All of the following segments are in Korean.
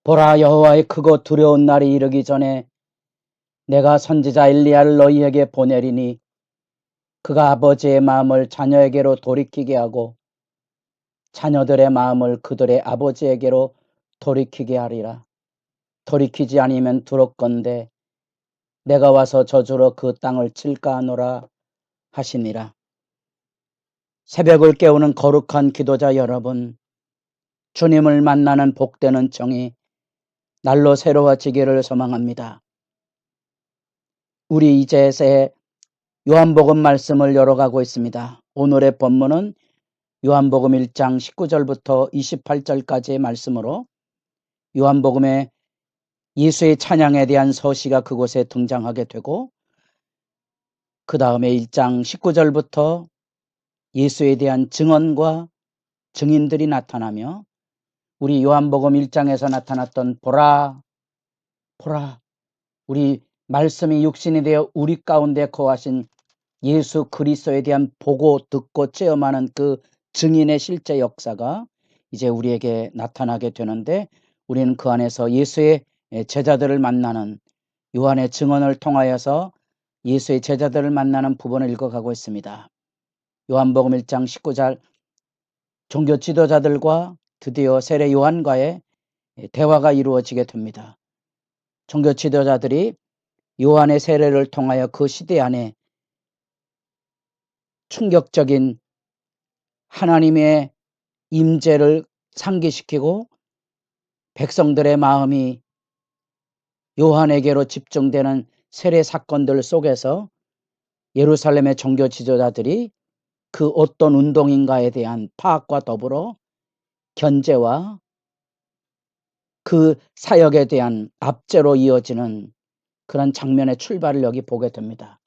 보라, 여호와의 크고 두려운 날이 이르기 전에 내가 선지자 엘리야를 너희에게 보내리니 그가 아버지의 마음을 자녀에게로 돌이키게 하고 자녀들의 마음을 그들의 아버지에게로 돌이키게 하리라. 돌이키지 아니면 두렵건대 내가 와서 저주로 그 땅을 칠까 하노라 하시니라. 새벽을 깨우는 거룩한 기도자 여러분, 주님을 만나는 복되는 정이 날로 새로워지기를 소망합니다. 우리 이제 새 요한복음 말씀을 열어가고 있습니다. 오늘의 본문은 요한복음 1장 19절부터 28절까지의 말씀으로 요한복음의 예수의 찬양에 대한 서시가 그곳에 등장하게 되고, 그 다음에 1장 19절부터 예수에 대한 증언과 증인들이 나타나며, 우리 요한복음 1장에서 나타났던 보라 우리 말씀이 육신이 되어 우리 가운데 거하신 예수 그리스도에 대한 보고 듣고 체험하는 그 증인의 실제 역사가 이제 우리에게 나타나게 되는데, 우리는 그 안에서 예수의 제자들을 만나는, 요한의 증언을 통하여서 예수의 제자들을 만나는 부분을 읽어가고 있습니다. 요한복음 1장 19절, 종교 지도자들과 드디어 세례 요한과의 대화가 이루어지게 됩니다. 종교 지도자들이 요한의 세례를 통하여 그 시대 안에 충격적인 하나님의 임재를 상기시키고 백성들의 마음이 요한에게로 집중되는 세례 사건들 속에서 예루살렘의 종교 지도자들이 그 어떤 운동인가에 대한 파악과 더불어 견제와 그 사역에 대한 압제로 이어지는 그런 장면의 출발을 여기 보게 됩니다.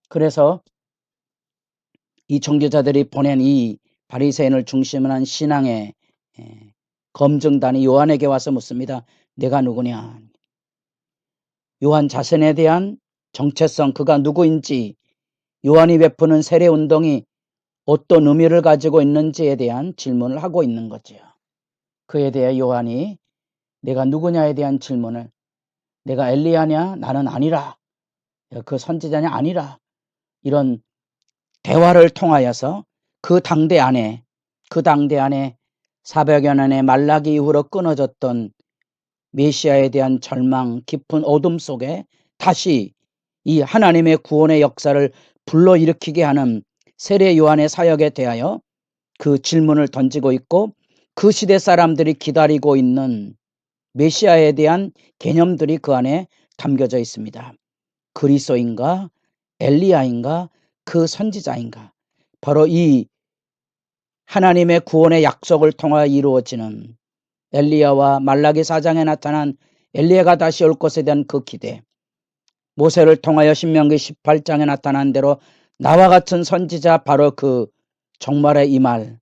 그래서 이 종교자들이 보낸 이 바리새인을 중심으로 한 신앙의 검증단이 요한에게 와서 묻습니다. 내가 누구냐? 요한 자신에 대한 정체성, 그가 누구인지, 요한이 베푸는 세례운동이 어떤 의미를 가지고 있는지에 대한 질문을 하고 있는 거죠. 그에 대해 요한이 내가 누구냐에 대한 질문을, 내가 엘리야냐? 나는 아니라. 그 선지자냐? 아니라. 이런 대화를 통하여서 그 당대 안에 400여 년의 말라기 이후로 끊어졌던 메시아에 대한 절망, 깊은 어둠 속에 다시 이 하나님의 구원의 역사를 불러일으키게 하는 세례 요한의 사역에 대하여 그 질문을 던지고 있고, 그 시대 사람들이 기다리고 있는 메시아에 대한 개념들이 그 안에 담겨져 있습니다. 그리스도인가? 엘리야인가? 그 선지자인가? 바로 이 하나님의 구원의 약속을 통하여 이루어지는 엘리야와 말라기 4장에 나타난 엘리야가 다시 올 것에 대한 그 기대, 모세를 통하여 신명기 18장에 나타난 대로 나와 같은 선지자, 바로 그 종말의 이말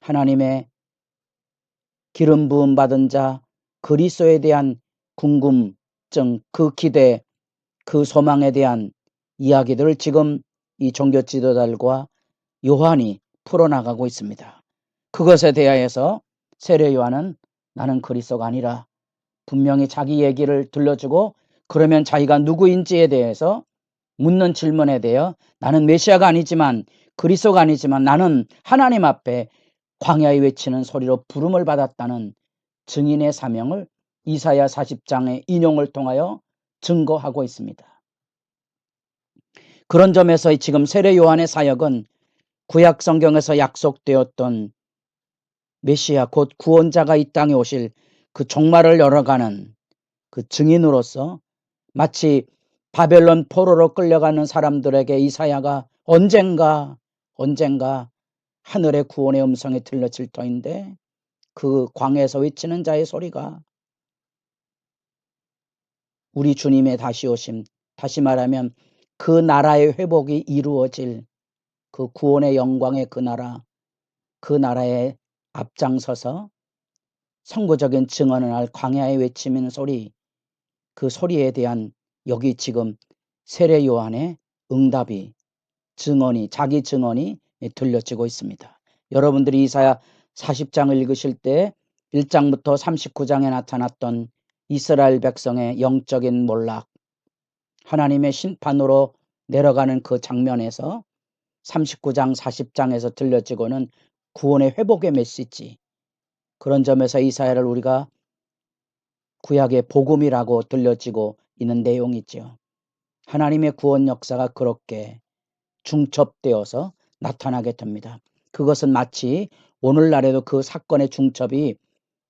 하나님의 기름 부음 받은 자 그리스도에 대한 궁금증, 그 기대, 그 소망에 대한 이야기들을 지금 이 종교 지도자들과 요한이 풀어나가고 있습니다. 그것에 대하여서 세례 요한은 나는 그리스도가 아니라, 분명히 자기 얘기를 들려주고, 그러면 자기가 누구인지에 대해서 묻는 질문에 대해 나는 메시아가 아니지만, 그리스도가 아니지만 나는 하나님 앞에 광야에 외치는 소리로 부름을 받았다는 증인의 사명을 이사야 40장의 인용을 통하여 증거하고 있습니다. 그런 점에서 지금 세례 요한의 사역은 구약 성경에서 약속되었던 메시아 곧 구원자가 이 땅에 오실 그 종말을 열어가는 그 증인으로서, 마치 바벨론 포로로 끌려가는 사람들에게 이사야가 언젠가 하늘의 구원의 음성이 들려질 터인데, 그 광야에서 외치는 자의 소리가 우리 주님의 다시 오심, 다시 말하면 그 나라의 회복이 이루어질 그 구원의 영광의 그 나라에 앞장서서 선구적인 증언을 할 광야에 외치는 소리, 그 소리에 대한 여기 지금 세례 요한의 응답이, 자기 증언이 들려지고 있습니다. 여러분들이 이사야 40장을 읽으실 때 1장부터 39장에 나타났던 이스라엘 백성의 영적인 몰락, 하나님의 심판으로 내려가는 그 장면에서 39장 40장에서 들려지고는 구원의 회복의 메시지, 그런 점에서 이사야를 우리가 구약의 복음이라고 들려지고 있는 내용이죠. 하나님의 구원 역사가 그렇게 중첩되어서 나타나게 됩니다. 그것은 마치 오늘날에도 그 사건의 중첩이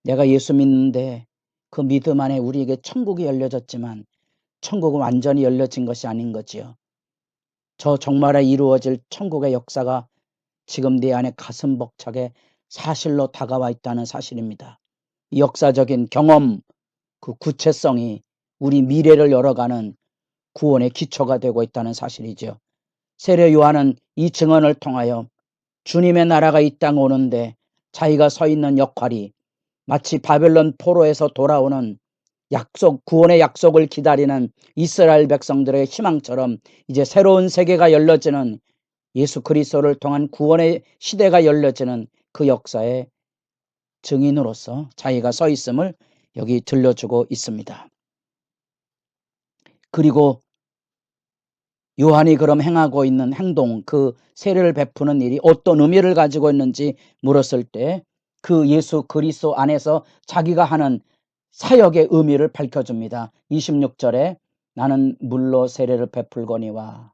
내가 예수 믿는데 그 믿음 안에 우리에게 천국이 열려졌지만 천국은 완전히 열려진 것이 아닌 거지요. 저 정말에 이루어질 천국의 역사가 지금 내 안에 가슴 벅차게 사실로 다가와 있다는 사실입니다. 이 역사적인 경험, 그 구체성이 우리 미래를 열어가는 구원의 기초가 되고 있다는 사실이죠. 세례 요한은 이 증언을 통하여 주님의 나라가 이 땅에 오는데 자기가 서 있는 역할이 마치 바벨론 포로에서 돌아오는 약속, 구원의 약속을 기다리는 이스라엘 백성들의 희망처럼 이제 새로운 세계가 열려지는, 예수 그리스도를 통한 구원의 시대가 열려지는 그 역사의 증인으로서 자기가 서 있음을 여기 들려주고 있습니다. 그리고 요한이 그럼 행하고 있는 행동, 그 세례를 베푸는 일이 어떤 의미를 가지고 있는지 물었을 때 그 예수 그리스도 안에서 자기가 하는 사역의 의미를 밝혀줍니다. 26절에 나는 물로 세례를 베풀거니와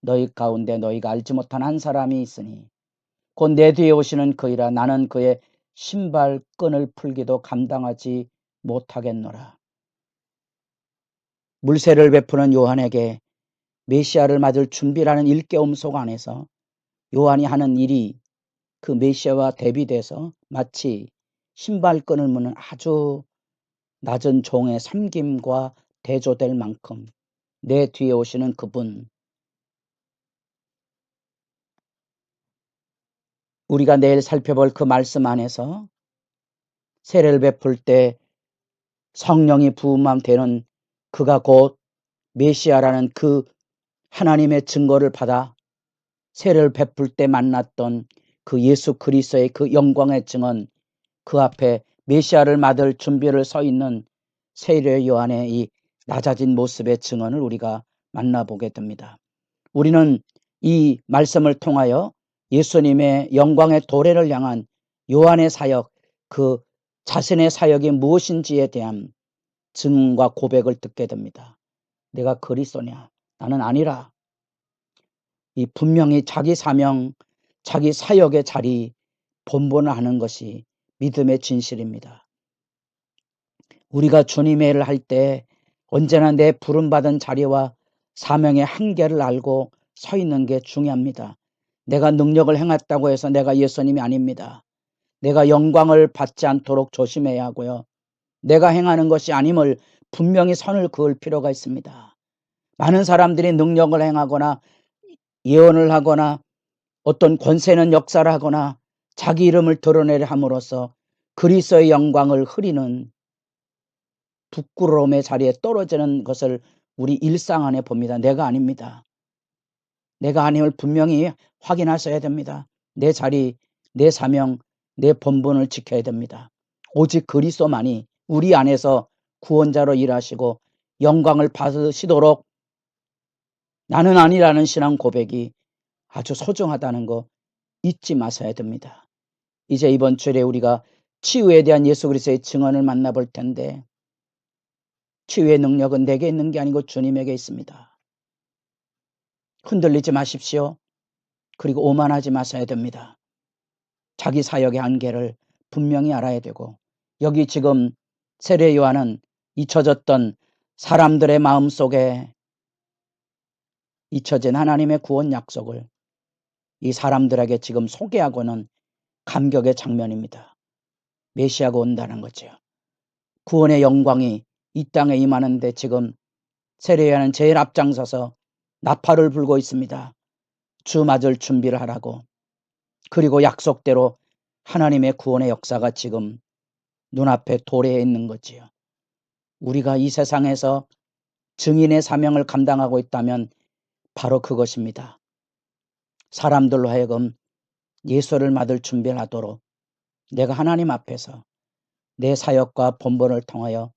너희 가운데 너희가 알지 못한 한 사람이 있으니 곧 내 뒤에 오시는 그이라. 나는 그의 신발끈을 풀기도 감당하지 못하겠노라. 물세를 베푸는 요한에게 메시아를 맞을 준비라는 일깨움 속 안에서 요한이 하는 일이 그 메시아와 대비돼서 마치 신발끈을 무는 아주 낮은 종의 섬김과 대조될 만큼 내 뒤에 오시는 그분, 우리가 내일 살펴볼 그 말씀 안에서 세례를 베풀 때 성령이 부음함 되는 그가 곧 메시아라는 그 하나님의 증거를 받아 세례를 베풀 때 만났던 그 예수 그리스도의 그 영광의 증언, 그 앞에 메시아를 맞을 준비를 서 있는 세례 요한의 이 낮아진 모습의 증언을 우리가 만나보게 됩니다. 우리는 이 말씀을 통하여 예수님의 영광의 도래를 향한 요한의 사역, 그 자신의 사역이 무엇인지에 대한 증언과 고백을 듣게 됩니다. 내가 그리스도냐? 나는 아니라. 이 분명히 자기 사명, 자기 사역의 자리, 본분을 아는 것이 믿음의 진실입니다. 우리가 주님의 일을 할 때 언제나 내 부름받은 자리와 사명의 한계를 알고 서 있는 게 중요합니다. 내가 능력을 행했다고 해서 내가 예수님이 아닙니다. 내가 영광을 받지 않도록 조심해야 하고요. 내가 행하는 것이 아님을 분명히 선을 그을 필요가 있습니다. 많은 사람들이 능력을 행하거나 예언을 하거나 어떤 권세 있는 역사를 하거나 자기 이름을 드러내려 함으로써 그리스도의 영광을 흐리는 부끄러움의 자리에 떨어지는 것을 우리 일상 안에 봅니다. 내가 아닙니다. 내가 아님을 분명히 확인하셔야 됩니다. 내 자리, 내 사명, 내 본분을 지켜야 됩니다. 오직 그리스도만이 우리 안에서 구원자로 일하시고 영광을 받으시도록 나는 아니라는 신앙 고백이 아주 소중하다는 거 잊지 마셔야 됩니다. 이제 이번 주에 우리가 치유에 대한 예수 그리스도의 증언을 만나볼 텐데, 치유의 능력은 내게 있는 게 아니고 주님에게 있습니다. 흔들리지 마십시오. 그리고 오만하지 마셔야 됩니다. 자기 사역의 한계를 분명히 알아야 되고, 여기 지금 세례 요한은 잊혀졌던 사람들의 마음속에 잊혀진 하나님의 구원 약속을 이 사람들에게 지금 소개하고는 감격의 장면입니다. 메시아가 온다는 거죠. 구원의 영광이 이 땅에 임하는데 지금 세례 요한은 제일 앞장서서 나팔을 불고 있습니다. 주 맞을 준비를 하라고. 그리고 약속대로 하나님의 구원의 역사가 지금 눈앞에 도래해 있는 거지요. 우리가 이 세상에서 증인의 사명을 감당하고 있다면 바로 그것입니다. 사람들로 하여금 예수를 맞을 준비를 하도록 내가 하나님 앞에서 내 사역과 본분을 통하여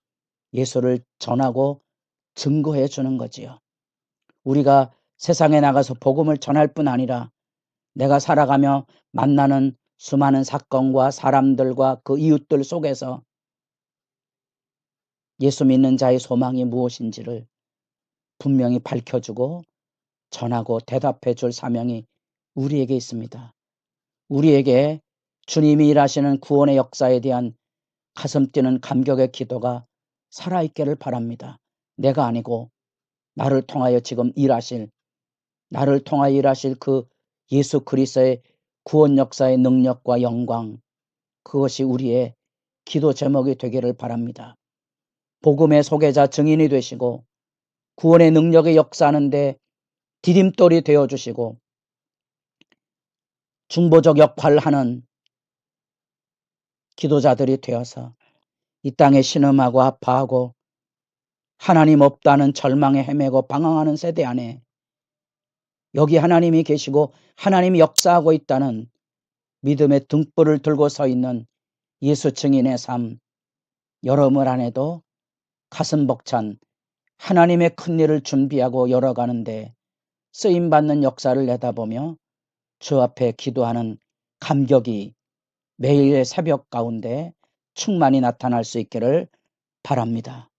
예수를 전하고 증거해 주는 거지요. 우리가 세상에 나가서 복음을 전할 뿐 아니라 내가 살아가며 만나는 수많은 사건과 사람들과 그 이웃들 속에서 예수 믿는 자의 소망이 무엇인지를 분명히 밝혀주고 전하고 대답해 줄 사명이 우리에게 있습니다. 우리에게 주님이 일하시는 구원의 역사에 대한 가슴 뛰는 감격의 기도가 살아있기를 바랍니다. 내가 아니고 나를 통하여 지금 일하실, 나를 통하여 일하실 그 예수 그리스도의 구원 역사의 능력과 영광, 그것이 우리의 기도 제목이 되기를 바랍니다. 복음의 소개자 증인이 되시고 구원의 능력의 역사하는데 디딤돌이 되어주시고 중보적 역할을 하는 기도자들이 되어서 이 땅에 신음하고 아파하고 하나님 없다는 절망에 헤매고 방황하는 세대 안에 여기 하나님이 계시고 하나님이 역사하고 있다는 믿음의 등불을 들고 서 있는 예수 증인의 삶, 여러분 안에도 가슴 벅찬 하나님의 큰 일을 준비하고 열어가는데 쓰임받는 역사를 내다보며 주 앞에 기도하는 감격이 매일의 새벽 가운데 충만히 나타날 수 있기를 바랍니다.